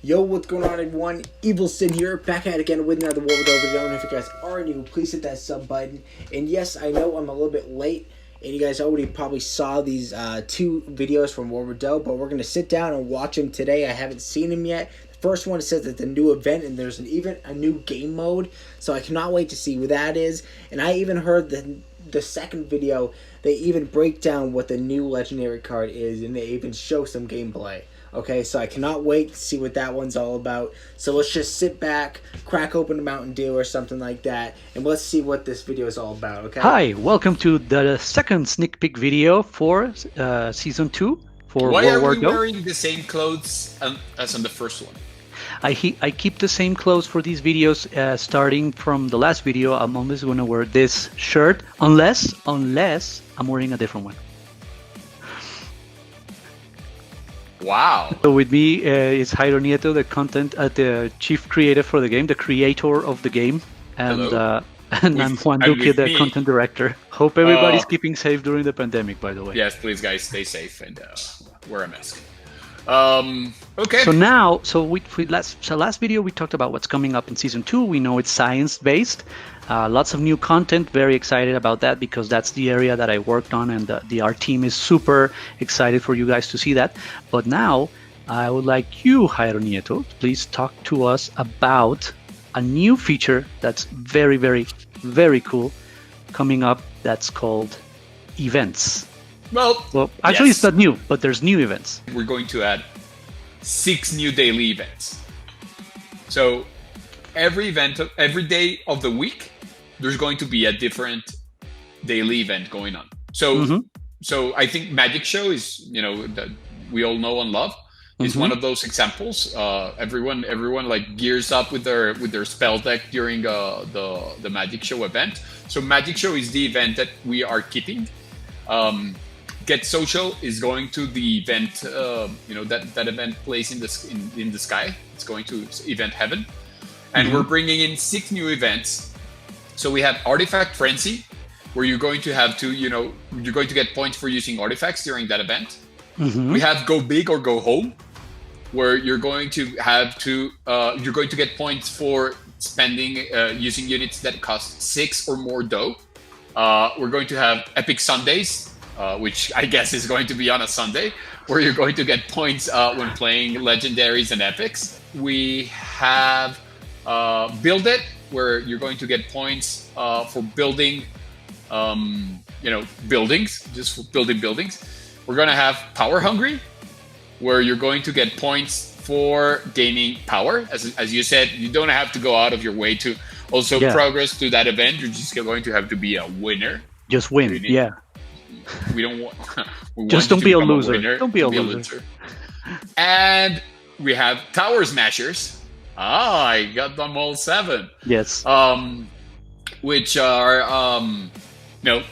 Yo, what's going on everyone? Evil Sin here, back at it again with another War with Over Dome. If you guys are new, please hit that sub button. And yes, I know I'm a little bit late, and you guys already probably saw these two videos from War with Doe, but we're going to sit down and watch them today. I haven't seen them yet. The first one says it's a new event, and there's even a new game mode, so I cannot wait to see what that is. And I even heard the second video, they even break down what the new legendary card is, and they even show some gameplay. Okay, so I cannot wait to see what that one's all about. So let's just sit back, crack open a Mountain Dew or something like that, and let's see what this video is all about, okay? Hi, welcome to the second sneak peek video for Season 2 for Why World are War we II. wearing the same clothes as on the first one? I keep the same clothes for these videos, starting from the last video. I'm always going to wear this shirt, unless I'm wearing a different one. Wow. So with me is Jairo Nieto, the chief creative for the game, the creator of the game, and I'm Juan Duque, the content director. Hope everybody's keeping safe during the pandemic, by the way. Yes, please, guys, stay safe and wear a mask. Okay. So now, last video we talked about what's coming up in Season 2. We know it's science-based. Lots of new content. Very excited about that because that's the area that I worked on, and our team is super excited for you guys to see that. But now, I would like you, Jairo Nieto, please talk to us about a new feature that's very, very, very cool coming up. That's called events. Well, actually, yes. It's not new, but there's new events. We're going to add 6 new daily events. So every day of the week, there's going to be a different daily event going on. So, so I think Magic Show is, that we all know and love. Is one of those examples. Everyone like gears up with their spell deck during the Magic Show event. So Magic Show is the event that we are keeping. Get Social is going to the event. That event plays in the sky. It's going to Event Heaven, and we're bringing in 6 new events. So we have Artifact Frenzy, where you're going to have to, you're going to get points for using artifacts during that event. We have Go Big or Go Home, where you're going to have to, you're going to get points for spending using units that cost 6 or more dough. We're going to have Epic Sundays, which I guess is going to be on a Sunday, where you're going to get points when playing legendaries and epics. We have Build It, where you're going to get points for building, buildings, just for building buildings. We're going to have Power Hungry, where you're going to get points for gaining power. As you said, you don't have to go out of your way to also progress through that event. You're just going to have to be a winner. Just win, We don't want. Just don't be a loser. Don't be a loser. And we have Tower Smashers. I got them all 7. Yes. Which are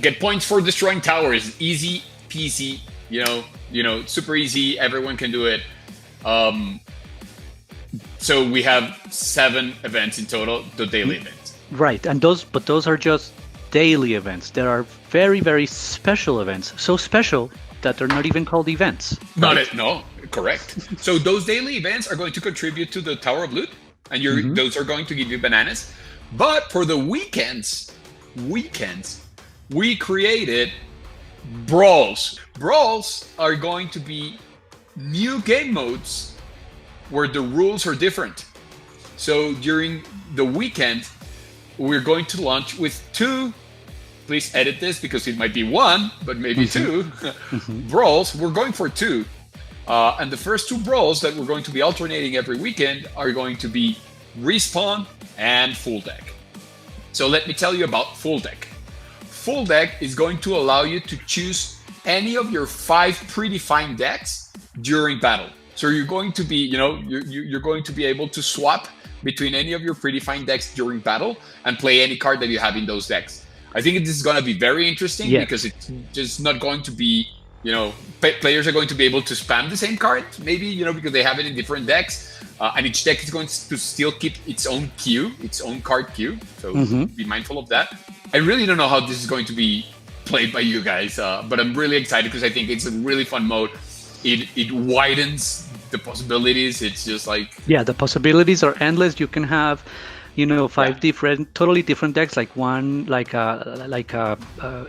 get points for destroying towers. Easy peasy. Super easy. Everyone can do it. So we have 7 events in total. The daily events. Right, and those are just daily events. There are very, very special events. So special that they're not even called events. No, correct. So those daily events are going to contribute to the Tower of Loot, and those are going to give you bananas. But for the weekends, we created Brawls. Brawls are going to be new game modes where the rules are different. So during the weekend, we're going to launch with 2, please edit this because it might be 1, but maybe 2 Brawls. We're going for 2. And the first 2 Brawls that we're going to be alternating every weekend are going to be Respawn and Full Deck. So let me tell you about Full Deck. Full Deck is going to allow you to choose any of your 5 predefined decks during battle. So you're going to be, you're going to be able to swap between any of your predefined decks during battle and play any card that you have in those decks. I think this is going to be very interesting because it's just not going to be, players are going to be able to spam the same card, maybe, because they have it in different decks. And each deck is going to still keep its own queue, its own card queue. So be mindful of that. I really don't know how this is going to be played by you guys, but I'm really excited because I think it's a really fun mode. it widens the possibilities. It's just like, yeah, the possibilities are endless. You can have, five different, totally different decks. Like one, like a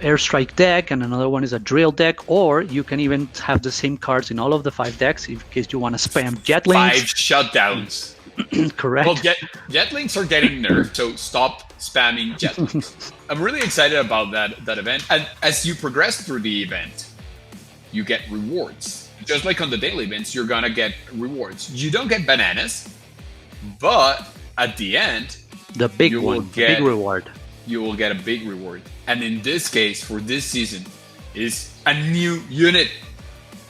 airstrike deck, and another one is a drill deck. Or you can even have the same cards in all of the 5 decks in case you want to spam Jetlings. 5 shutdowns. Correct. Well, Jetlings are getting nerfed, so stop spamming Jetlings. I'm really excited about that event. And as you progress through the event, you get rewards. Just like on the daily events, you're gonna get rewards. You don't get bananas, but at the end, the big reward. You will get a big reward. And in this case, for this season, is a new unit.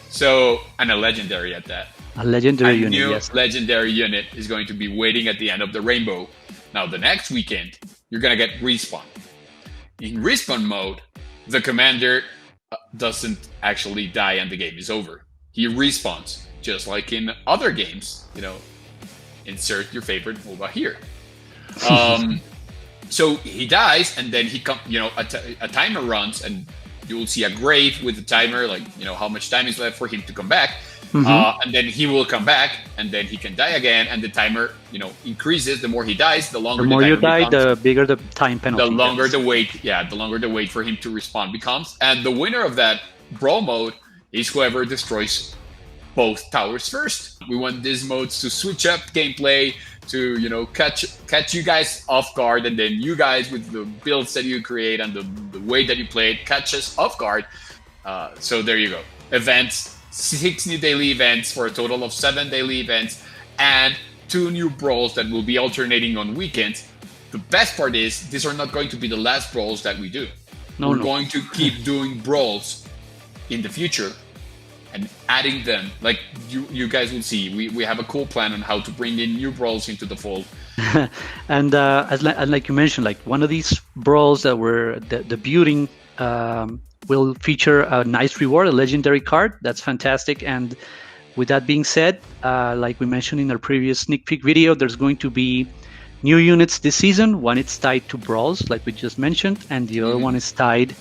So, and a legendary at that. A legendary unit, new yes. legendary unit is going to be waiting at the end of the rainbow. Now, the next weekend, you're going to get respawn. In respawn mode, the commander doesn't actually die and the game is over. He respawns, just like in other games. Insert your favorite MOBA here. So he dies, and then a timer runs, and you will see a grave with the timer, like how much time is left for him to come back. And then he will come back, and then he can die again, and the timer, increases. The more he dies, the longer the more you die, becomes, the bigger the time penalty. The longer the wait, the longer the wait for him to respawn becomes. And the winner of that brawl mode is whoever destroys both towers first. We want these modes to switch up gameplay, to catch you guys off guard, and then you guys with the builds that you create and the way that you play it catch us off guard. So there you go. Events. 6 new daily events for a total of 7 daily events, and 2 new brawls that will be alternating on weekends. The best part is these are not going to be the last brawls that we do. We're going to keep doing brawls in the future and adding them. Like you guys will see, we have a cool plan on how to bring in new brawls into the fold. And like you mentioned, like one of these brawls that were debuting will feature a nice reward, a legendary card. That's fantastic. And with that being said, like we mentioned in our previous sneak peek video, there's going to be new units this season. One is tied to Brawls, like we just mentioned, and the other one is tied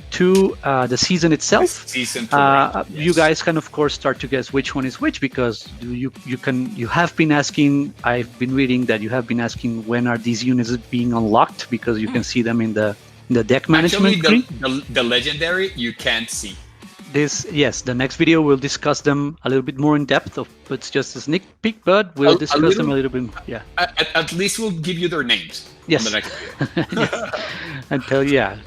to the season itself. You guys can of course start to guess which one is which, because you have been asking, I've been reading that you have been asking when are these units being unlocked, because you can see them in the deck management screen. The legendary you can't see. The next video we'll discuss them a little bit more in depth. It's just a sneak peek, but we'll discuss them a little bit. Yeah. At least we'll give you their names. Yes. On the next video. Yes. And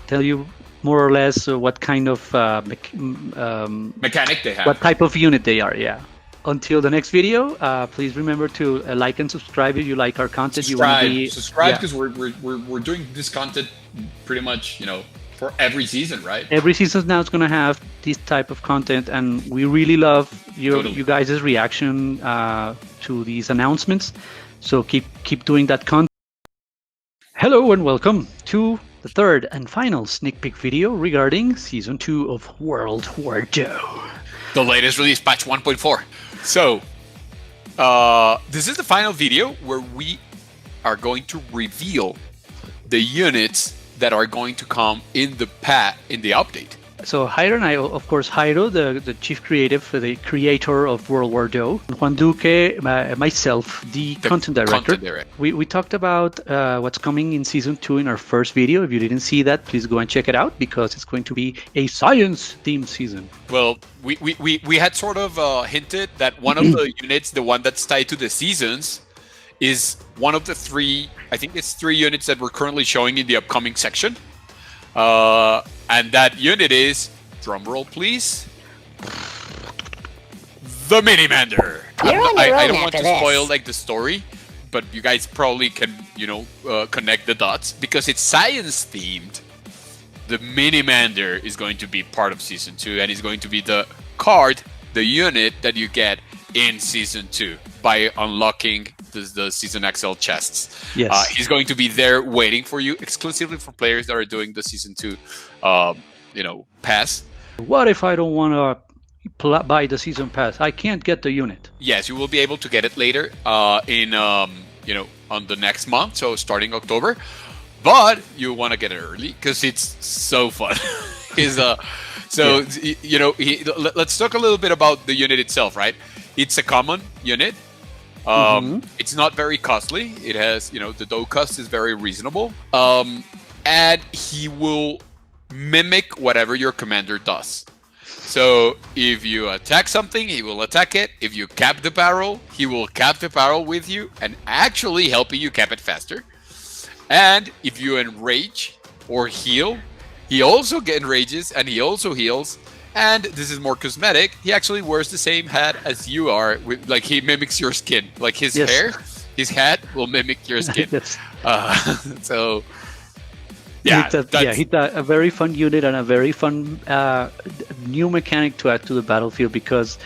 tell you more or less what kind of mechanic they have. What type of unit they are. Yeah. Until the next video, please remember to like and subscribe if you like our content. Subscribe because we're doing this content pretty much for every season, right? Every season now is going to have this type of content, and we really love you guys' reaction to these announcements. So keep doing that content. Hello and welcome to the third and final sneak peek video regarding Season 2 of World War II. The latest release, patch 1.4. So, this is the final video where we are going to reveal the units that are going to come in the update. So Jairo and I, of course, Jairo, the chief creative, the creator of World War II, Juan Duque, myself, the content director. We talked about what's coming in Season 2 in our first video. If you didn't see that, please go and check it out, because it's going to be a science-themed season. Well, we had sort of hinted that one of the units, the one that's tied to the seasons, is one of the 3, I think it's 3 units that we're currently showing in the upcoming section. And that unit is, drumroll please, the Minimander. I don't want to spoil like the story, but you guys probably can, connect the dots because it's science themed. The Minimander is going to be part of Season 2, and is going to be the card, the unit that you get in Season 2 by unlocking the Season XL chests. Yes. He's going to be there waiting for you exclusively for players that are doing the Season 2 pass. What if I don't want to buy the Season Pass? I can't get the unit. Yes, you will be able to get it later on the next month, so starting October. But you want to get it early because it's so fun. So, let's talk a little bit about the unit itself, right? It's a common unit. It's not very costly. It has, the DOH cost is very reasonable. And he will mimic whatever your commander does. So if you attack something, he will attack it. If you cap the barrel, he will cap the barrel with you and actually helping you cap it faster. And if you enrage or heal, he also enrages and he also heals. And this is more cosmetic. He actually wears the same hat as you are. Like he mimics your skin. Like his hair, his hat will mimic your skin. So, yeah. He's a very fun unit and a very fun new mechanic to add to the battlefield, because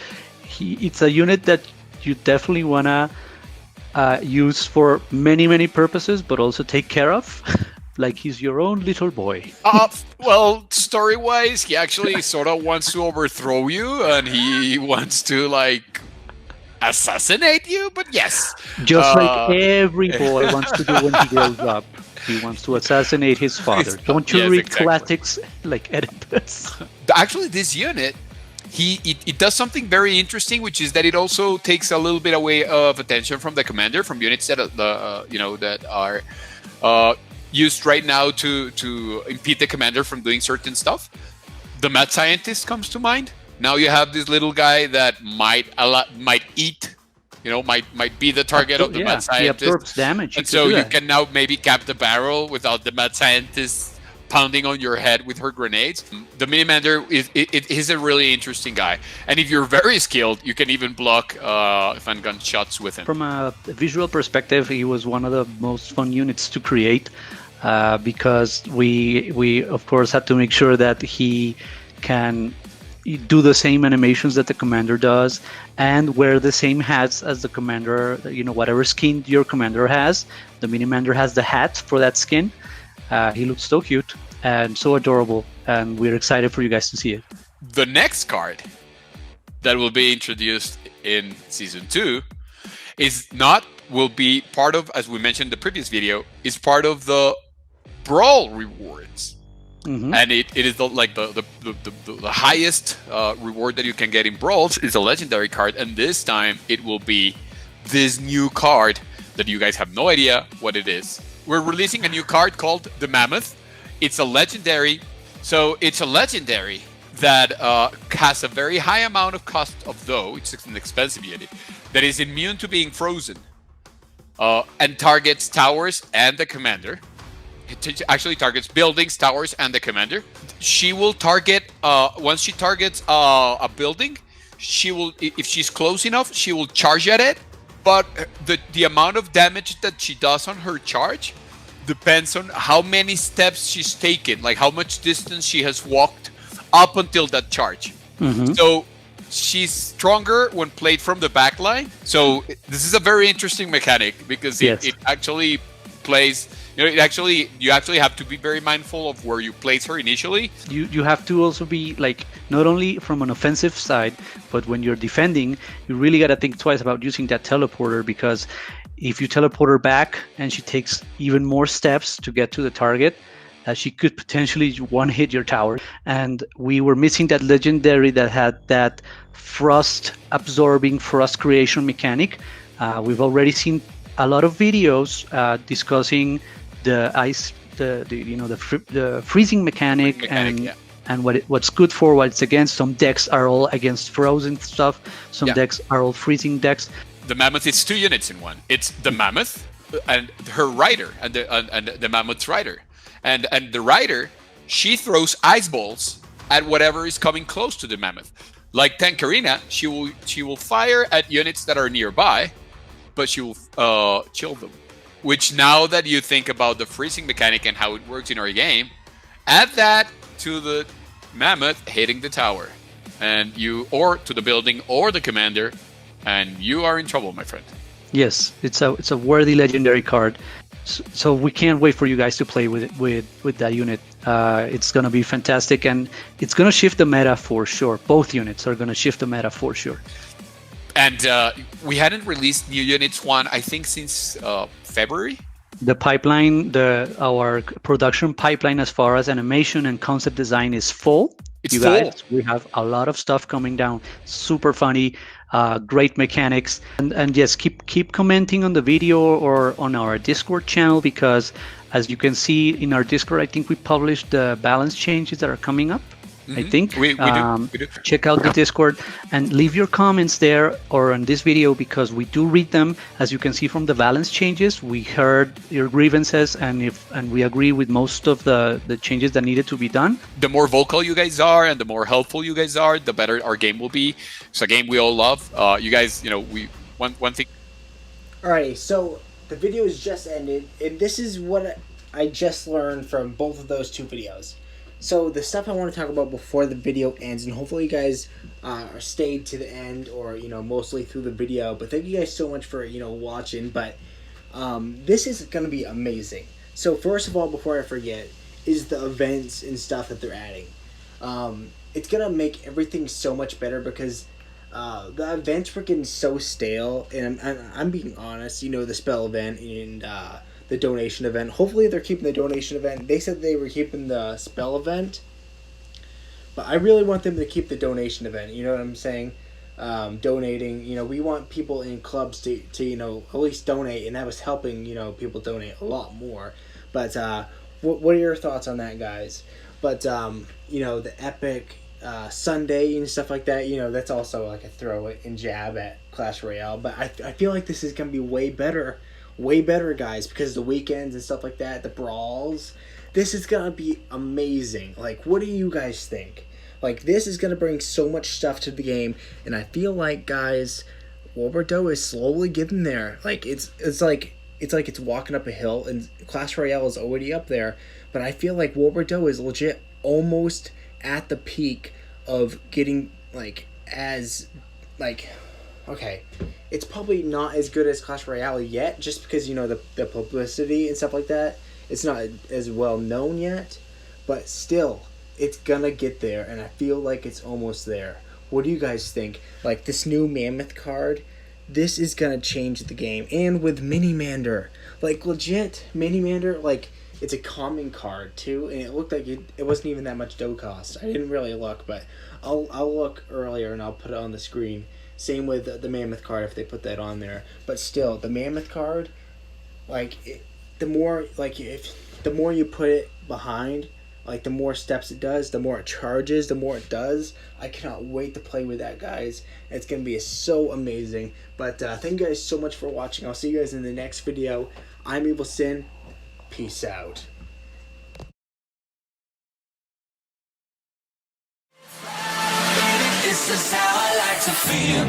it's a unit that you definitely want to use for many, many purposes, but also take care of. Like he's your own little boy. Well, story-wise, he actually sort of wants to overthrow you, and he wants to assassinate you. But yes, just like every boy wants to do when he grows up, he wants to assassinate his father. Don't you read classics like Oedipus? Actually, this unit, it does something very interesting, which is that it also takes a little bit away of attention from the commander, from units that that are used right now to impede the commander from doing certain stuff. The mad scientist comes to mind. Now you have this little guy that might eat, might be the target of the mad scientist. He absorbs damage. And so you can now maybe cap the barrel without the mad scientist pounding on your head with her grenades. The Minimander is a really interesting guy. And if you're very skilled, you can even block fan gun shots with him. From a visual perspective, he was one of the most fun units to create because we of course had to make sure that he can do the same animations that the commander does and wear the same hats as the commander. Whatever skin your commander has, the Minimander has the hat for that skin. He looks so cute and so adorable, and we're excited for you guys to see it. The next card that will be introduced in Season 2 will be part of, as we mentioned in the previous video, is part of the Brawl rewards. And it is the highest reward that you can get in Brawls is a legendary card, and this time it will be this new card that you guys have no idea what it is. We're releasing a new card called the Mammoth. It's a legendary. So it's a legendary that has a very high amount of cost of though. It's an expensive unit that is immune to being frozen and targets towers and the commander. It actually targets buildings, towers, and the commander. She will target, once she targets a building, she will, if she's close enough, she will charge at it. But the amount of damage that she does on her charge depends on how many steps she's taken, like how much distance she has walked up until that charge. So she's stronger when played from the back line. So this is a very interesting mechanic because it actually plays. You actually have to be very mindful of where you place her initially. You have to also be not only from an offensive side, but when you're defending, you really got to think twice about using that teleporter, because if you teleport her back and she takes even more steps to get to the target, she could potentially one-hit your tower. And we were missing that legendary that had that frost-absorbing, frost creation mechanic. We've already seen a lot of videos discussing the ice, the freezing mechanic, and what's good for, what it's against. Some decks are all against frozen stuff. Some decks are all freezing decks. The Mammoth is 2 units in one. It's the Mammoth and her rider, and the Mammoth's rider, and the rider, she throws ice balls at whatever is coming close to the Mammoth. Like Tankarina, she will fire at units that are nearby, but she will chill them. Which, now that you think about the freezing mechanic and how it works in our game, add that to the Mammoth hitting the tower, or to the building or the commander, and you are in trouble, my friend. Yes, it's a worthy legendary card. So we can't wait for you guys to play with that unit. It's gonna be fantastic, and it's gonna shift the meta for sure. Both units are gonna shift the meta for sure. And we hadn't released new units I think since February. The pipeline, our production pipeline as far as animation and concept design is full. It's You full. guys, we have a lot of stuff coming down. Super funny, great mechanics, and yes, keep commenting on the video or on our Discord channel, because as you can see in our Discord, I think we published the balance changes that are coming up. I think we do. check out the Discord and leave your comments there or on this video, because we do read them. As you can see from the balance changes, we heard your grievances, and we agree with most of the changes that needed to be done. The more vocal you guys are and the more helpful you guys are, the better our game will be. It's a game we all love. You guys, one thing. Alrighty, so the video has just ended, and this is what I just learned from both of those two videos. So the stuff I want to talk about before the video ends, and hopefully you guys are stayed to the end, or mostly through the video. But thank you guys so much for watching. But this is gonna be amazing. So first of all, before I forget, is the events and stuff that they're adding. It's gonna make everything so much better, because the events were getting so stale, and I'm being honest. The spell event and the donation event. Hopefully they're keeping the donation event. They said they were keeping the spell event, but I really want them to keep the donation event. You know what I'm saying? Donating. We want people in clubs to at least donate, and that was helping people donate a lot more. But what are your thoughts on that, guys? But the epic Sunday and stuff like that. That's also like a throw and jab at Clash Royale. But I feel like this is gonna be way better, guys, because the weekends and stuff like that, the brawls, this is gonna be amazing. Like, what do you guys think? Like, this is gonna bring so much stuff to the game, and I feel like, guys, World War II is slowly getting there. Like, it's like it's walking up a hill, and Clash Royale is already up there, but I feel like World War II is legit almost at the peak of getting okay, it's probably not as good as Clash Royale yet, just because the publicity and stuff like that. It's not as well known yet, but still, it's gonna get there, and I feel like it's almost there. What do you guys think? Like, this new Mammoth card, this is gonna change the game. And with Mini Mander, like, legit Mini Mander, like, it's a common card too, and it looked like it wasn't even that much dough cost. I didn't really look, but I'll look earlier and I'll put it on the screen. Same with the Mammoth card if they put that on there. But still, the Mammoth card, the more you put it behind, like, the more steps it does, the more it charges, the more it does. I cannot wait to play with that, guys. It's gonna be so amazing. But thank you guys so much for watching. I'll see you guys in the next video. I'm Evil Sin. Peace out. This is how I like to feel.